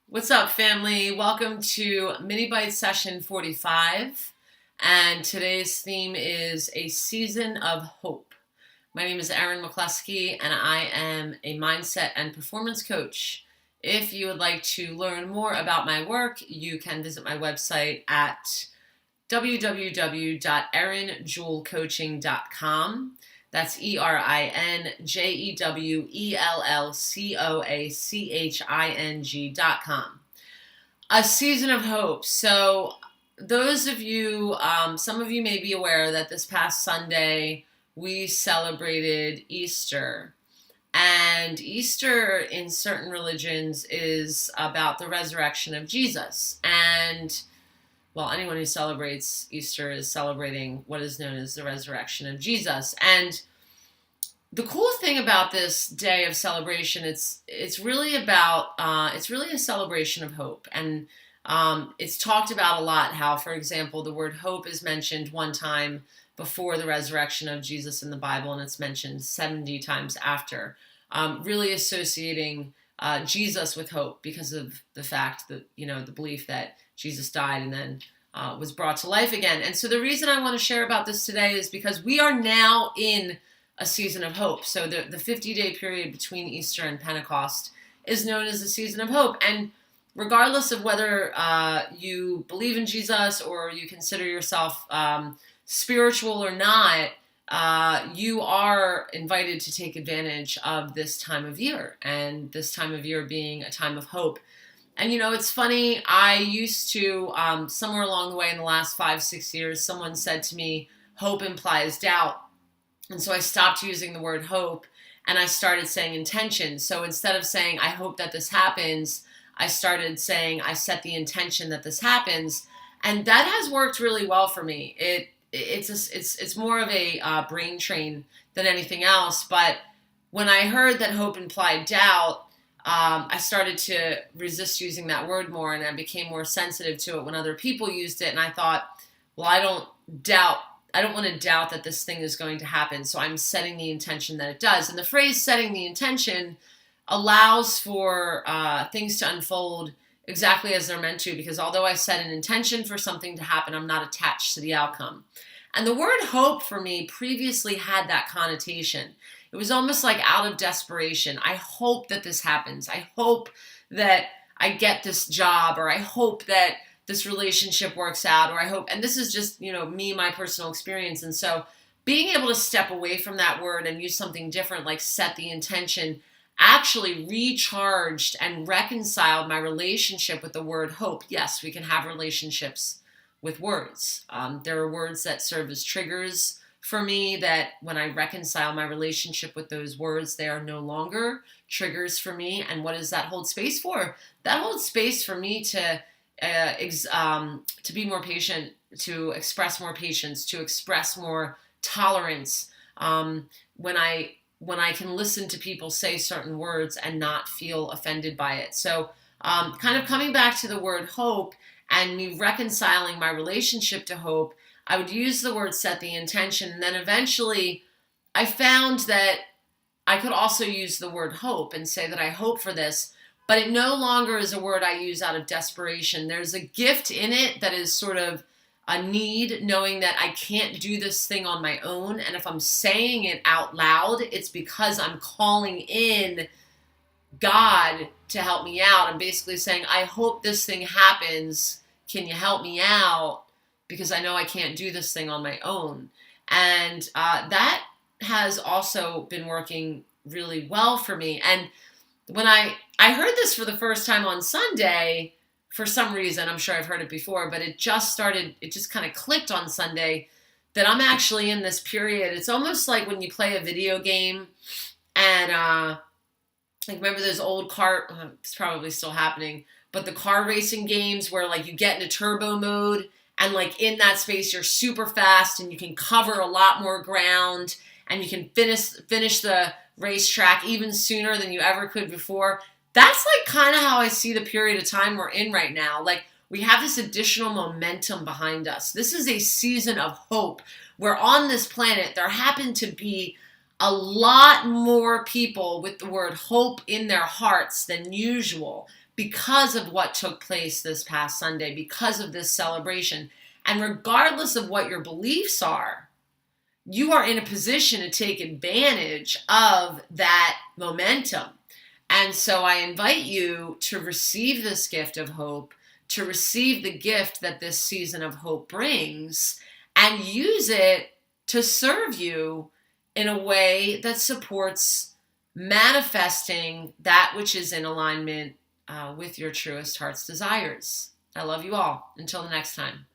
What's up, family? Welcome to Mini Bytes session 45. And today's theme is a season of hope. My name is Erin McCluskey, and I am a mindset and performance coach. If you would like to learn more about my work, you can visit my website at www.erinjewelcoaching.com. That's ErinJewelcoaching.com. A season of hope. So, those of you, some of you may be aware that this past Sunday we celebrated Easter. And Easter in certain religions is about the resurrection of Jesus. And well, anyone who celebrates Easter is celebrating what is known as the resurrection of Jesus. And the cool thing about this day of celebration, it's really about it's really a celebration of hope, and it's talked about a lot. How, for example, the word hope is mentioned one time before the resurrection of Jesus in the Bible, and it's mentioned 70 times after, really associating Jesus with hope because of the fact that the belief that Jesus died and then was brought to life again. And so the reason I want to share about this today is because we are now in a season of hope. So the 50-day period between Easter and Pentecost is known as a season of hope. And regardless of whether you believe in Jesus or you consider yourself spiritual or not, you are invited to take advantage of this time of year, and this time of year being a time of hope. And it's funny, I used to, somewhere along the way in the last 5-6 years, someone said to me, hope implies doubt. And so I stopped using the word hope and I started saying intention. So instead of saying, I hope that this happens, I started saying, I set the intention that this happens. And that has worked really well for me. It's more of a brain train than anything else. But when I heard that hope implied doubt, I started to resist using that word more, and I became more sensitive to it when other people used it. And I thought, well, I don't want to doubt that this thing is going to happen, so I'm setting the intention that it does. And the phrase setting the intention allows for things to unfold exactly as they're meant to, because although I set an intention for something to happen, I'm not attached to the outcome. And the word hope for me previously had that connotation. It was almost like out of desperation. I hope that this happens. I hope that I get this job, or I hope that this relationship works out, or I hope, and this is just, me, my personal experience. And so being able to step away from that word and use something different, like set the intention, actually recharged and reconciled my relationship with the word hope. Yes, we can have relationships with words. There are words that serve as triggers for me, that when I reconcile my relationship with those words, they are no longer triggers for me. And what does that hold space for? That holds space for me to be more patient, to express more patience, to express more tolerance. When I can listen to people say certain words and not feel offended by it. So kind of coming back to the word hope and me reconciling my relationship to hope, I would use the word set the intention. And then eventually I found that I could also use the word hope and say that I hope for this. But it no longer is a word I use out of desperation. There's a gift in it that is sort of a need, knowing that I can't do this thing on my own. And if I'm saying it out loud, it's because I'm calling in God to help me out. I'm basically saying, I hope this thing happens. Can you help me out? Because I know I can't do this thing on my own. And that has also been working really well for me. And when I heard this for the first time on Sunday, for some reason, I'm sure I've heard it before, but it just kind of clicked on Sunday that I'm actually in this period. It's almost like when you play a video game and, like, remember those old it's probably still happening, but the car racing games where, like, you get into turbo mode and, like, in that space you're super fast and you can cover a lot more ground and you can finish the racetrack even sooner than you ever could before. That's like kind of how I see the period of time we're in right now. Like, we have this additional momentum behind us. This is a season of hope where on this planet there happen to be a lot more people with the word hope in their hearts than usual because of what took place this past Sunday, because of this celebration. And regardless of what your beliefs are, you are in a position to take advantage of that momentum. And so I invite you to receive this gift of hope, to receive the gift that this season of hope brings, and use it to serve you in a way that supports manifesting that which is in alignment with your truest heart's desires. I love you all. Until the next time.